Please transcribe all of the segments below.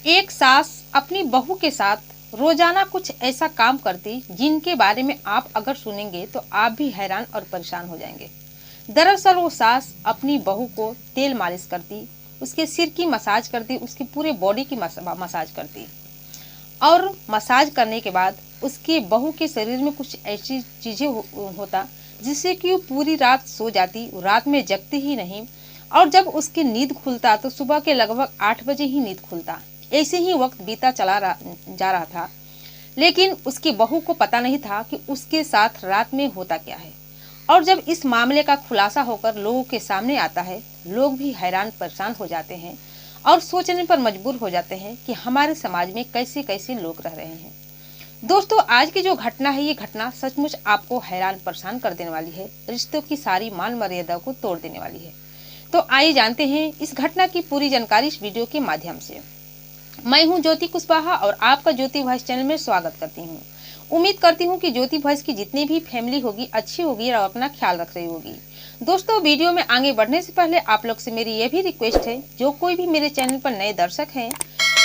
एक सास अपनी बहू के साथ रोजाना कुछ ऐसा काम करती जिनके बारे में आप अगर सुनेंगे तो आप भी हैरान और परेशान हो जाएंगे। दरअसल वो सास अपनी बहू को तेल मालिश करती, उसके सिर की मसाज करती, उसकी पूरे बॉडी की मसाज करती और मसाज करने के बाद उसके बहू के शरीर में कुछ ऐसी चीज़ें होता जिससे कि वो पूरी रात सो जाती, रात में जगती ही नहीं और जब उसकी नींद खुलता तो सुबह के लगभग 8 बजे ही नींद खुलता। ऐसे ही वक्त बीता जा रहा था, लेकिन उसकी बहू को पता नहीं था कि उसके साथ रात में होता क्या है। और जब इस मामले का खुलासा होकर लोगों के सामने आता है, लोग भी हैरान परेशान हो जाते हैं और सोचने पर मजबूर हो जाते हैं कि हमारे समाज में कैसे कैसे लोग रह रहे हैं। दोस्तों, आज की जो घटना है, ये घटना सचमुच आपको हैरान परेशान कर देने वाली है, रिश्तों की सारी मान मर्यादा को तोड़ देने वाली है। तो आइए जानते हैं इस घटना की पूरी जानकारी इस वीडियो के माध्यम से। मैं हूं ज्योति कुशवाहा और आपका ज्योति वॉइस चैनल में स्वागत करती हूं। उम्मीद करती हूं कि ज्योति वॉइस की जितनी भी फैमिली होगी अच्छी होगी और अपना ख्याल रख रही होगी। दोस्तों, वीडियो में आगे बढ़ने से पहले आप लोग से मेरी यह भी रिक्वेस्ट है, जो कोई भी मेरे चैनल पर नए दर्शक हैं,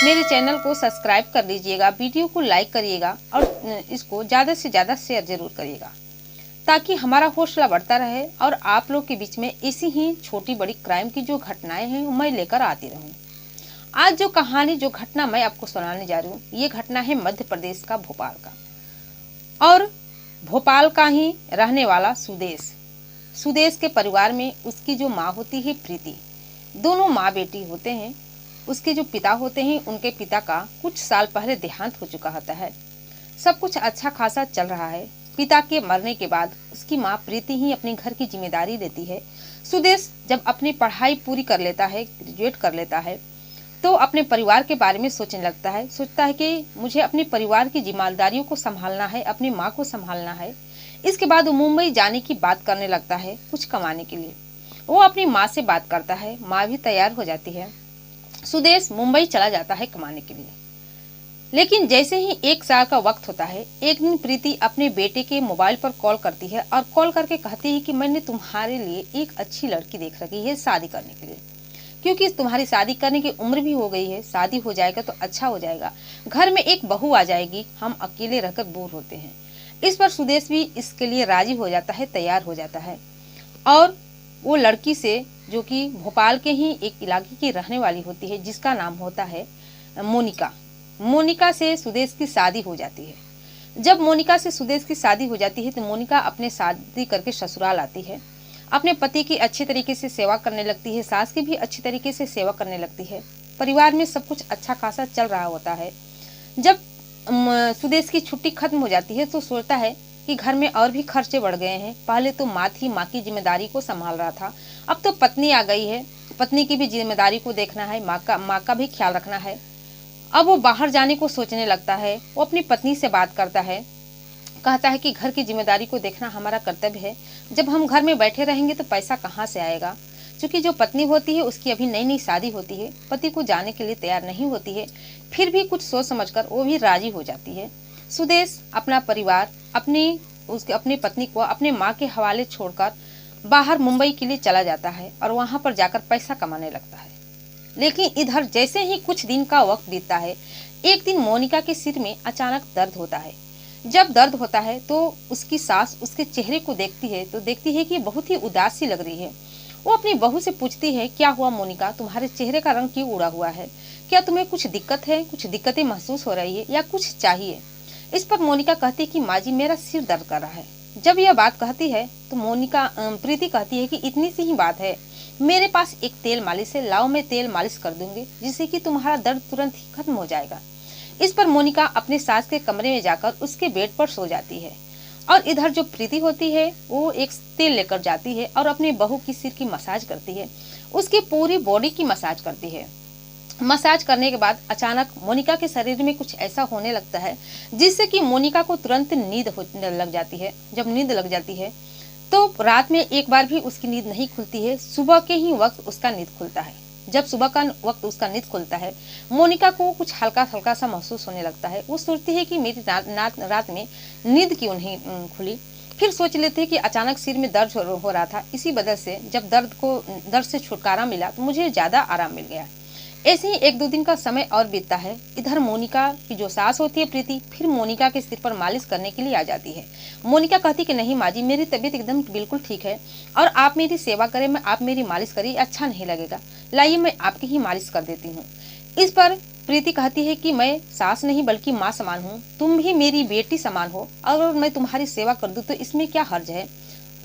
मेरे चैनल को सब्सक्राइब कर लीजिएगा, वीडियो को लाइक करिएगा और इसको ज़्यादा से ज़्यादा शेयर जरूर करिएगा ताकि हमारा हौसला बढ़ता रहे और आप लोग के बीच में ऐसी ही छोटी बड़ी क्राइम की जो घटनाएं हैं मैं लेकर आती रहूं। आज जो घटना मैं आपको सुनाने जा रही हूँ, ये घटना है मध्य प्रदेश का भोपाल का और भोपाल का ही रहने वाला सुदेश के परिवार में उसकी जो माँ होती है प्रीति, दोनों माँ बेटी होते हैं। उसके जो पिता होते हैं, उनके पिता का कुछ साल पहले देहांत हो चुका होता है। सब कुछ अच्छा खासा चल रहा है। पिता के मरने के बाद उसकी माँ प्रीति ही अपने घर की जिम्मेदारी लेती है। सुदेश जब अपनी पढ़ाई पूरी कर लेता है, ग्रेजुएट कर लेता है, तो अपने परिवार के बारे में सोचने लगता है। सोचता है कि मुझे अपने परिवार की जिम्मेदारियों को संभालना है, अपनी माँ को संभालना है। इसके बाद वो मुंबई जाने की बात करने लगता है कुछ कमाने के लिए। वो अपनी माँ से बात करता है, माँ भी तैयार हो जाती है। सुदेश मुंबई चला जाता है कमाने के लिए। लेकिन जैसे ही 1 साल का वक्त होता है, एक दिन प्रीति अपने बेटे के मोबाइल पर कॉल करती है और कॉल करके कहती है कि मैंने तुम्हारे लिए एक अच्छी लड़की देख रखी है शादी करने के लिए, क्योंकि तुम्हारी शादी करने की उम्र भी हो गई है, शादी हो जाएगा तो अच्छा हो जाएगा, घर में एक बहू आ जाएगी, हम अकेले रहकर बोर होते हैं। इस पर सुदेश भी इसके लिए राजी हो जाता है, तैयार हो जाता है और वो लड़की से, जो कि भोपाल के ही एक इलाके की रहने वाली होती है, जिसका नाम होता है मोनिका से सुदेश की शादी हो जाती है। जब मोनिका से सुदेश की शादी हो जाती है तो मोनिका अपने शादी करके ससुराल आती है, अपने पति की अच्छी तरीके से सेवा करने लगती है, सास की भी अच्छी तरीके से सेवा करने लगती है। परिवार में सब कुछ अच्छा खासा चल रहा होता है। जब सुदेश की छुट्टी खत्म हो जाती है तो सोचता है कि घर में और भी खर्चे बढ़ गए हैं। पहले तो माँ की जिम्मेदारी को संभाल रहा था, अब तो पत्नी आ गई है, पत्नी की भी जिम्मेदारी को देखना है, माँ का भी ख्याल रखना है। अब वो बाहर जाने को सोचने लगता है। वो अपनी पत्नी से बात करता है, कहता है कि घर की जिम्मेदारी को देखना हमारा कर्तव्य है। जब हम घर में बैठे रहेंगे तो पैसा कहाँ से आएगा। क्योंकि जो पत्नी होती है उसकी अभी नई नई शादी होती है, पति को जाने के लिए तैयार नहीं होती है, फिर भी कुछ सोच समझकर वो भी राजी हो जाती है। सुदेश अपना परिवार अपनी पत्नी को अपने माँ के हवाले छोड़कर बाहर मुंबई के लिए चला जाता है और वहाँ पर जाकर पैसा कमाने लगता है। लेकिन इधर जैसे ही कुछ दिन का वक्त बीतता है, एक दिन मोनिका के सिर में अचानक दर्द होता है। जब दर्द होता है तो उसकी सास उसके चेहरे को देखती है तो देखती है कि बहुत ही उदास सी लग रही है। वो अपनी बहू से पूछती है, क्या हुआ मोनिका, तुम्हारे चेहरे का रंग क्यों उड़ा हुआ है? क्या तुम्हें कुछ दिक्कत है, कुछ दिक्कतें महसूस हो रही है या कुछ चाहिए? इस पर मोनिका कहती है कि माँ जी, मेरा सिर दर्द कर रहा है। जब यह बात कहती है तो प्रीति कहती है कि इतनी सी ही बात है, मेरे पास एक तेल मालिश है, लाओ मैं तेल मालिश कर दूंगी, जिससे कि तुम्हारा दर्द तुरंत ही खत्म हो जाएगा। इस पर मोनिका अपने सास के कमरे में जाकर उसके बेड पर सो जाती है और इधर जो प्रीति होती है वो एक तेल लेकर जाती है और अपने बहू की सिर की मसाज करती है, उसकी पूरी बॉडी की मसाज करती है। मसाज करने के बाद अचानक मोनिका के शरीर में कुछ ऐसा होने लगता है जिससे कि मोनिका को तुरंत नींद लग जाती है। जब नींद लग जाती है तो रात में एक बार भी उसकी नींद नहीं खुलती है, सुबह के ही वक्त उसका नींद खुलता है। जब सुबह का वक्त उसका नींद खुलता है, मोनिका को कुछ हल्का हल्का सा महसूस होने लगता है। वो सोचती है कि मेरी रात में नींद क्यों नहीं खुली। फिर सोच लेते हैं कि अचानक सिर में दर्द हो रहा था, इसी वजह से जब दर्द से छुटकारा मिला तो मुझे ज़्यादा आराम मिल गया। ऐसे ही 1-2 दिन का समय और बीतता है। इधर मोनिका की जो सास होती है प्रीति फिर मोनिका के सिर पर मालिश करने के लिए आ जाती है। मोनिका कहती कि नहीं माँ जी, मेरी तबीयत एकदम बिल्कुल ठीक है और आप मेरी सेवा करें, मैं आप मेरी मालिश करिए, अच्छा नहीं लगेगा, लाइए मैं आपकी ही मालिश कर देती हूँ। इस पर प्रीति कहती है कि मैं सास नहीं बल्कि माँ समान हूँ, तुम भी मेरी बेटी समान हो और मैं तुम्हारी सेवा कर दूँ तो इसमें क्या हर्ज है।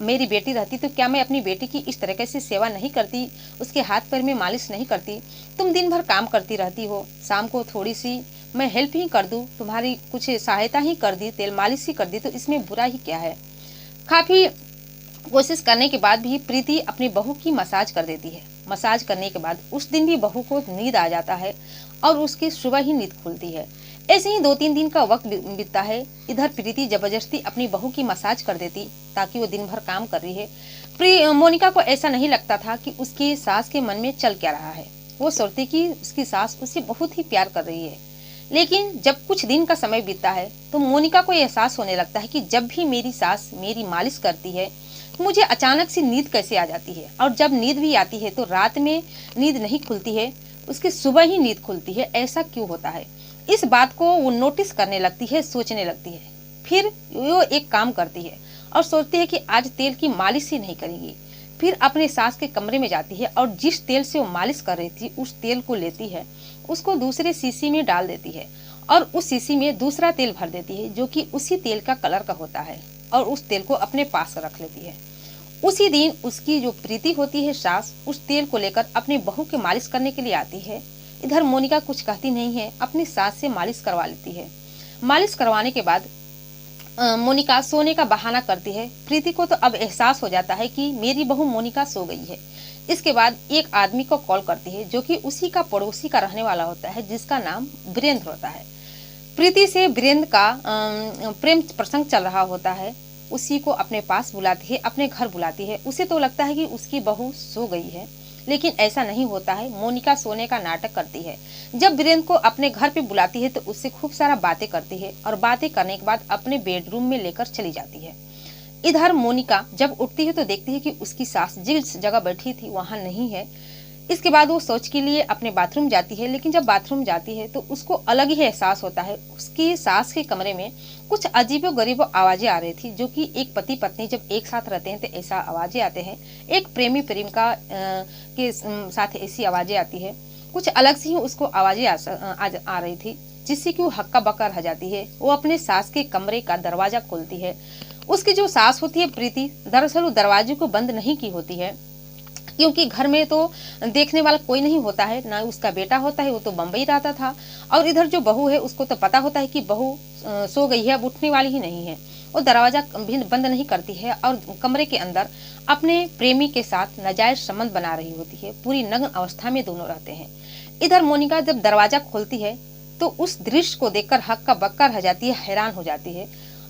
मेरी बेटी रहती तो क्या मैं अपनी बेटी की इस तरीके से सेवा नहीं करती, उसके हाथ पैर में मालिश नहीं करती। तुम दिन भर काम करती रहती हो, शाम को थोड़ी सी मैं हेल्प ही कर दूं, तुम्हारी कुछ सहायता ही कर दी, तेल मालिश ही कर दी, तो इसमें बुरा ही क्या है। काफी कोशिश करने के बाद भी प्रीति अपनी बहू की मसाज कर देती है। मसाज करने के बाद उस दिन भी बहू को नींद आ जाता है और उसकी सुबह ही नींद खुलती है। ऐसे ही 2-3 दिन का वक्त बीतता है। इधर प्रीति जबरदस्ती अपनी बहू की मसाज कर देती ताकि वो दिन भर काम कर रही है। मोनिका को ऐसा नहीं लगता था कि उसकी सास के मन में चल क्या रहा है। वो सोचती कि उसकी सास उससे बहुत ही प्यार कर रही है। लेकिन जब कुछ दिन का समय बीतता है तो मोनिका को एहसास होने लगता है कि जब भी मेरी सास मेरी मालिश करती है मुझे अचानक से नींद कैसे आ जाती है, और जब नींद भी आती है तो रात में नींद नहीं खुलती है, उसकी सुबह ही नींद खुलती है। ऐसा क्यों होता है। इस बात को वो नोटिस करने लगती है, सोचने लगती है। फिर वो एक काम करती है और सोचती है कि आज तेल की मालिश ही नहीं करेगी। फिर अपने सास के कमरे में जाती है और जिस तेल से वो मालिश कर रही थी उस तेल को लेती है, उसको दूसरे शीशी में डाल देती है और उस शीशी में दूसरा तेल भर देती है जो कि उसी तेल का कलर का होता है, और उस तेल को अपने पास रख लेती है। उसी दिन उसकी जो प्रीति होती है सास, उस तेल को लेकर अपनी बहू के मालिश करने के लिए आती है। इधर मोनिका कुछ कहती नहीं है, अपनी सास से मालिश करवा लेती है। मालिश करवाने के बाद मोनिका सोने का बहाना करती है। प्रीति को तो अब एहसास हो जाता है कि मेरी बहू मोनिका सो गई है। इसके बाद एक आदमी को कॉल करती है जो कि उसी का पड़ोसी का रहने वाला होता है, जिसका नाम वीरेंद्र होता है। प्रीति से वीरेंद्र का प्रेम प्रसंग चल रहा होता है। उसी को अपने पास बुलाती है, अपने घर बुलाती है। उसे तो लगता है कि उसकी बहू सो गई है, लेकिन ऐसा नहीं होता है। मोनिका सोने का नाटक करती है। जब वीरेंद्र को अपने घर पे बुलाती है तो उससे खूब सारा बातें करती है और बातें करने के बाद अपने बेडरूम में लेकर चली जाती है। इधर मोनिका जब उठती है तो देखती है कि उसकी सास जिस जगह बैठी थी वहां नहीं है। इसके बाद वो शौच के लिए अपने बाथरूम जाती है, लेकिन जब बाथरूम जाती है तो उसको अलग ही एहसास होता है। उसकी सास के कमरे में कुछ अजीबो गरीबो आवाजें आ रही थी, जो कि एक पति पत्नी जब एक साथ रहते हैं तो ऐसा आवाजें आते हैं। एक प्रेमी प्रेमिका के साथ ऐसी आवाजें आती है। कुछ अलग सी ही उसको आवाजें आ रही थी, जिससे कि वो हक्का बक्का रह जाती है। वो अपने सास के कमरे का दरवाजा खोलती है। उसकी जो सास होती है प्रीति, दरअसल वो दरवाजे को बंद नहीं की होती है, क्योंकि घर में तो देखने वाला कोई नहीं होता है, ना उसका बेटा होता है, वो तो बम्बई रहता था। और इधर जो बहू है उसको तो पता होता है कि बहू सो गई है, अब उठने वाली ही नहीं है। वो दरवाजा भी बंद नहीं करती है और कमरे के अंदर अपने प्रेमी के साथ नाजायज संबंध बना रही होती है। पूरी नग्न अवस्था में दोनों रहते हैं। इधर मोनिका जब दरवाजा खोलती है तो उस दृश्य को देखकर हक्का बक्का रह जाती है, हैरान हो जाती है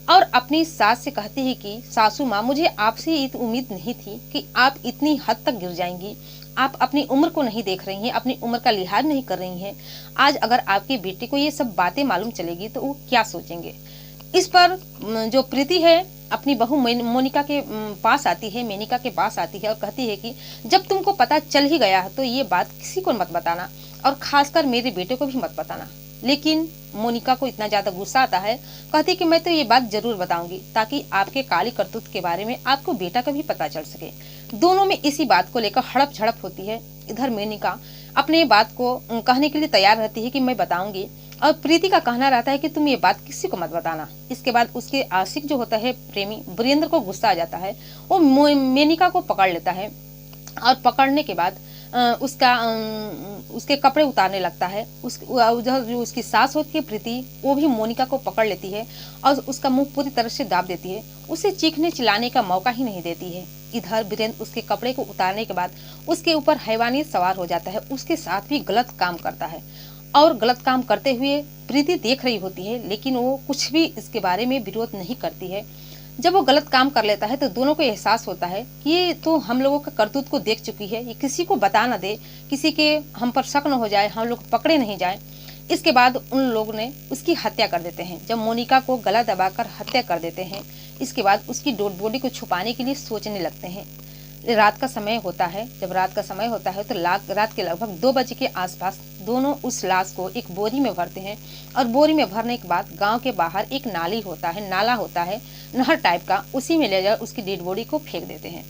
और अपनी सास से कहती है कि सासू माँ, मुझे आपसे इतनी उम्मीद नहीं थी कि आप इतनी हद तक गिर जाएंगी। आप अपनी उम्र को नहीं देख रही हैं, अपनी उम्र का लिहाज नहीं कर रही हैं। आज अगर आपकी बेटी को ये सब बातें मालूम चलेगी तो वो क्या सोचेंगे। इस पर जो प्रीति है अपनी बहू मोनिका के पास आती है, मेनिका के पास आती है और कहती है कि जब तुमको पता चल ही गया है तो ये बात किसी को मत बताना और खासकर मेरे बेटे को भी मत बताना। लेकिन मोनिका को इतना ज्यादा गुस्सा आता है, कहती कि मैं तो ये बात जरूर बताऊंगी ताकि आपके काली करतूत के बारे में आपको बेटा का भी पता चल सके। दोनों में इसी बात को लेकर हड़प झड़प होती है। इधर मेनिका अपने बात को कहने के लिए तैयार रहती है कि मैं बताऊंगी, और प्रीति का कहना रहता है कि तुम ये बात किसी को मत बताना। इसके बाद उसके आशिक जो होता है प्रेमी वीरेंद्र को गुस्सा आ जाता है। वो मेनिका को पकड़ लेता है और पकड़ने के बाद उसके कपड़े उतारने लगता है। जो उसकी सास होती है प्रीति, वो भी मोनिका को पकड़ लेती है और उसका मुंह पूरी तरह से दाब देती है। उसे चीखने चिल्लाने का मौका ही नहीं देती है। इधर वीरेंद्र उसके कपड़े को उतारने के बाद उसके ऊपर हैवानियत सवार हो जाता है, उसके साथ भी गलत काम करता है। और गलत काम करते हुए प्रीति देख रही होती है, लेकिन वो कुछ भी इसके बारे में विरोध नहीं करती है। जब वो गलत काम कर लेता है तो दोनों को एहसास होता है कि ये तो हम लोगों का करतूत को देख चुकी है, ये किसी को बता न दे, किसी के हम पर शक न हो जाए, हम लोग पकड़े नहीं जाए। इसके बाद उन लोगों ने उसकी हत्या कर देते हैं। जब मोनिका को गला दबाकर हत्या कर देते हैं, इसके बाद उसकी डेड बॉडी को छुपाने के लिए सोचने लगते हैं। रात का समय होता है। जब रात का समय होता है तो रात के लगभग 2 बजे के आसपास दोनों उस लाश को एक बोरी में भरते हैं और बोरी में भरने के बाद गांव के बाहर एक नाला होता है, नहर टाइप का, उसी में ले जाकर उसकी डेड बॉडी को फेंक देते हैं।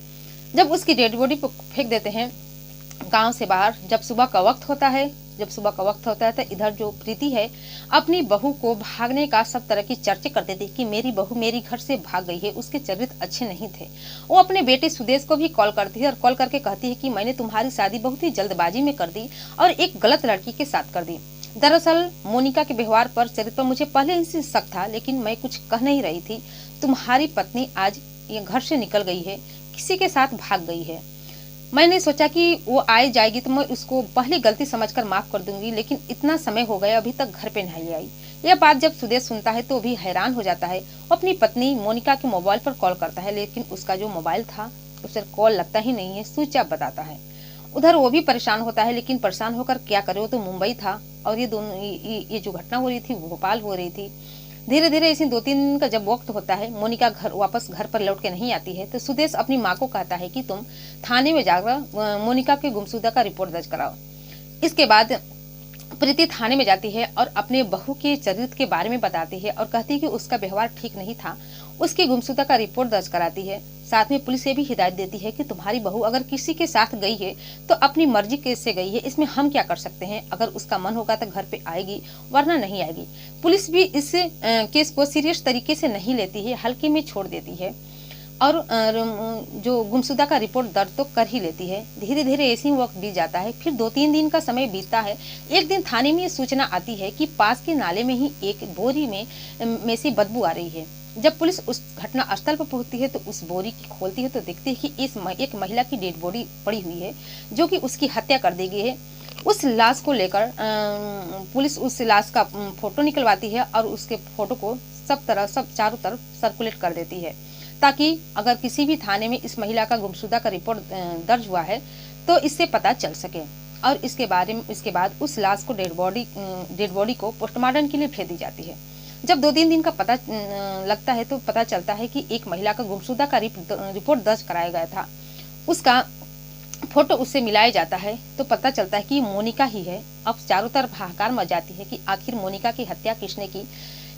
जब उसकी डेड बॉडी को फेंक देते हैं गांव से बाहर, जब सुबह का वक्त होता है तो इधर जो प्रीति है अपनी बहू को भागने का सब तरह की चर्चे करते थे कि मेरी बहू मेरी घर से भाग गई है, उसके चरित्र अच्छे नहीं थे। वो अपने बेटे सुदेश को भी कॉल करती है और कॉल करके कहती है कि मैंने तुम्हारी शादी बहुत ही जल्दबाजी में कर दी और एक गलत लड़की के साथ कर दी। दरअसल मोनिका के व्यवहार पर, चरित्र पर मुझे पहले ही से शक था, लेकिन मैं कुछ कह नहीं रही थी। तुम्हारी पत्नी आज ये घर से निकल गई है, किसी के साथ भाग गई है। मैंने सोचा कि वो आई जाएगी तो मैं उसको पहली गलती समझकर माफ कर दूंगी, लेकिन इतना समय हो गया अभी तक घर पे नहीं आई। यह बात जब सुदेश सुनता है तो भी हैरान हो जाता है। वो अपनी पत्नी मोनिका के मोबाइल पर कॉल करता है, लेकिन उसका जो मोबाइल था उसे कॉल लगता ही नहीं है, स्विच ऑफ बताता है। उधर वो भी परेशान होता है, लेकिन परेशान होकर क्या करे, वो तो मुंबई था और ये जो घटना हो रही थी वो भोपाल हो रही थी। धीरे धीरे इसी 2-3 दिन का जब वक्त होता है, मोनिका वापस घर पर लौट के नहीं आती है तो सुदेश अपनी माँ को कहता है कि तुम थाने में जाकर मोनिका के गुमशुदा का रिपोर्ट दर्ज कराओ। इसके बाद प्रीति थाने में जाती है और अपने बहू के चरित्र के बारे में बताती है और कहती है कि उसका व्यवहार ठीक नहीं था। उसकी गुमशुदा का रिपोर्ट दर्ज कराती है। साथ में पुलिस ये भी हिदायत देती है कि तुम्हारी बहू अगर किसी के साथ गई है तो अपनी मर्जी कैसे गई है, इसमें हम क्या कर सकते हैं। अगर उसका मन होगा तो घर पे आएगी, वरना नहीं आएगी। पुलिस भी इस केस को सीरियस तरीके से नहीं लेती है, हल्के में छोड़ देती है और जो गुमशुदा का रिपोर्ट दर्ज तो कर ही लेती है। धीरे धीरे ऐसे ही वक्त बीत जाता है। फिर 2-3 दिन का समय बीतता है। एक दिन थाने में ये सूचना आती है कि पास के नाले में ही एक बोरी में से बदबू आ रही है। जब पुलिस उस घटना स्थल पर पहुंचती है तो उस बोरी की खोलती है तो देखती है कि एक महिला की डेड बॉडी पड़ी हुई है, जो कि उसकी हत्या कर दी गई है। उस लाश को लेकर पुलिस उस लाश का फोटो निकलवाती है और उसके फोटो को सब चारों तरफ सर्कुलेट कर देती है, ताकि अगर किसी भी थाने में इस महिला का गुमशुदा का रिपोर्ट दर्ज हुआ है तो इससे पता चल सके। और इसके बाद उस लाश को डेड बॉडी को पोस्टमार्टम के लिए भेज दी जाती है। जब 2-3 दिन का पता लगता है तो पता चलता है कि एक महिला का गुमशुदा का रिपोर्ट दर्ज कराया गया था। उसका फोटो उससे मिलाया जाता है तो पता चलता है कि मोनिका ही है। अब चारों तरफ हाहाकार मच जाती है कि आखिर मोनिका की हत्या किसने की।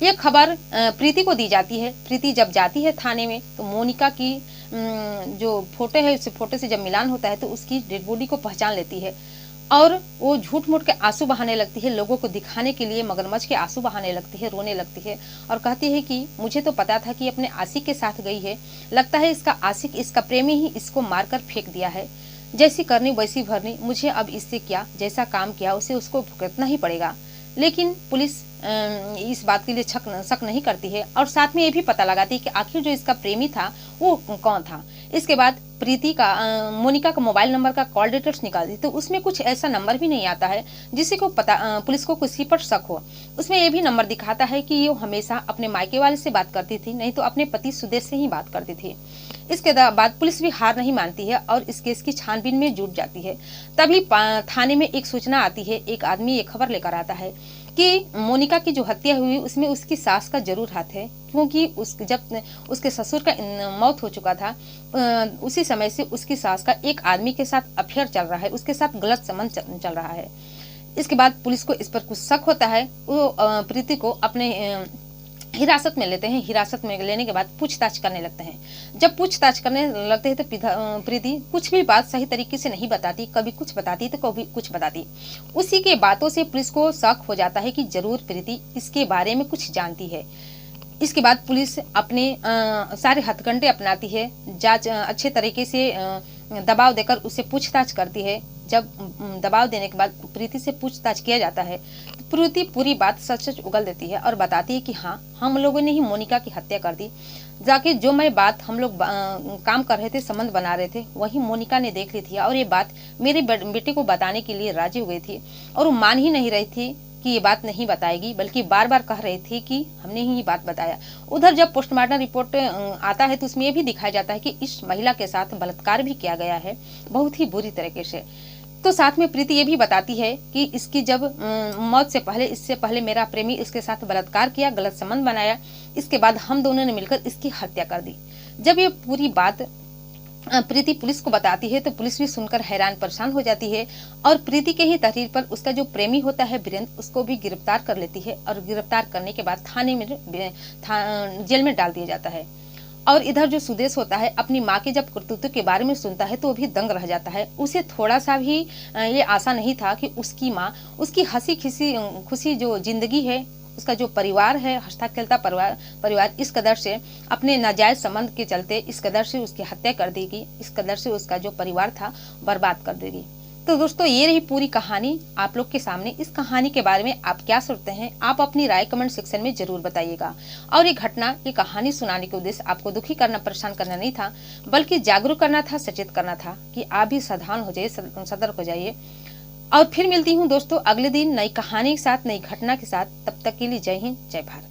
यह खबर प्रीति को दी जाती है। प्रीति जब जाती है थाने में तो मोनिका की जो फोटो है उस फोटो से जब मिलान होता है तो उसकी डेड बॉडी को पहचान लेती है और वो झूठ मूठ के आंसू बहाने लगती है। लोगों को दिखाने के लिए मगरमच्छ के आंसू बहाने लगती है, रोने लगती है और कहती है कि मुझे तो पता था कि अपने आशिक के साथ गई है, लगता है इसका आशिक, इसका प्रेमी ही इसको मारकर फेंक दिया है। जैसी करनी वैसी भरनी, मुझे अब इससे क्या, जैसा काम किया उसे उसको भुगतना ही पड़ेगा। लेकिन पुलिस इस बात के लिए शक नहीं करती है और साथ में ये भी पता लगाती है कि आखिर जो इसका प्रेमी था वो कौन था। इसके बाद प्रीति का मोनिका का मोबाइल नंबर का कॉल डिटेल्स निकालती तो उसमें कुछ ऐसा नंबर भी नहीं आता है जिसे को पुलिस को किसी पर शक हो। उसमें ये भी नंबर दिखाता है कि ये हमेशा अपने मायके वाले से बात करती थी, नहीं तो अपने पति सुदेश से ही बात करती थी। इसके बाद पुलिस भी हार नहीं मानती है और इस केस की छानबीन में जुट जाती है। तभी थाने में एक सूचना आती है। एक आदमी ये खबर लेकर आता है कि मोनिका की जो हत्या हुई उसमें उसकी सास का जरूर हाथ है, क्योंकि जब उसके ससुर का मौत हो चुका था उसी समय से उसकी सास का एक आदमी के साथ अफेयर चल रहा है, उसके साथ गलत संबंध चल रहा है। इसके बाद पुलिस को इस पर कुछ शक होता है। वो प्रीति को अपने हिरासत में लेते हैं। हिरासत में लेने के बाद पूछताछ करने लगते हैं। जब पूछताछ करने लगते हैं तो प्रीति कुछ भी बात सही तरीके से नहीं बताती, कभी कुछ बताती तो कभी कुछ बताती। उसी के बातों से पुलिस को शक हो जाता है कि जरूर प्रीति इसके बारे में कुछ जानती है। इसके बाद पुलिस अपने सारे हथकंडे अपनाती है। जांच अच्छे तरीके से दबाव देकर उससे पूछताछ करती है। जब दबाव देने के बाद प्रीति से पूछताछ किया जाता है तो प्रीति पूरी बात सच उगल देती है और बताती है कि हाँ, हम लोगों ने ही मोनिका की हत्या कर दी। जाके जो मैं बात हम लोग काम कर रहे थे, संबंध बना रहे थे, वही मोनिका ने देख ली थी और ये बात मेरे बेटे को बताने के लिए राजी हो गई थी और वो मान ही नहीं रही थी कि ये बात नहीं बताएगी, बल्कि बार बार कह रही थी कि हमने ही ये बात बताया। उधर जब पोस्टमार्टम रिपोर्ट आता है तो उसमें ये भी दिखाया जाता है कि इस महिला के साथ बलात्कार भी किया गया है, बहुत ही बुरी तरीके से। तो साथ में प्रीति ये भी बताती है कि इसकी जब मौत से पहले, इससे पहले मेरा प्रेमी इसके साथ बलात्कार किया, गलत संबंध बनाया, इसके बाद हम दोनों ने मिलकर इसकी हत्या कर दी। जब ये पूरी बात प्रीति पुलिस को बताती है तो पुलिस भी सुनकर हैरान परेशान हो जाती है और प्रीति के ही तहरीर पर उसका जो प्रेमी होता है वीरेंद्र, उसको भी गिरफ्तार कर लेती है और गिरफ्तार करने के बाद थाने में जेल में डाल दिया जाता है। और इधर जो सुदेश होता है अपनी माँ के जब करतूतों के बारे में सुनता है तो वो भी दंग रह जाता है। उसे थोड़ा सा भी ये आशा नहीं था कि उसकी माँ उसकी हंसी खुशी जो जिंदगी है, उसका जो परिवार है, हंसता खेलता परिवार इस कदर से अपने नाजायज संबंध के चलते इस कदर से उसकी हत्या कर देगी, इस कदर से उसका जो परिवार था बर्बाद कर देगी। तो दोस्तों ये रही पूरी कहानी आप लोग के सामने। इस कहानी के बारे में आप क्या सोचते हैं, आप अपनी राय कमेंट सेक्शन में जरूर बताइएगा। और ये घटना, ये कहानी सुनाने के उद्देश्य आपको दुखी करना, परेशान करना नहीं था, बल्कि जागरूक करना था, सचेत करना था कि आप भी सावधान हो जाइए, सतर्क हो जाइए। और फिर मिलती हूँ दोस्तों अगले दिन नई कहानी के साथ, नई घटना के साथ। तब तक के लिए जय हिंद, जय भारत।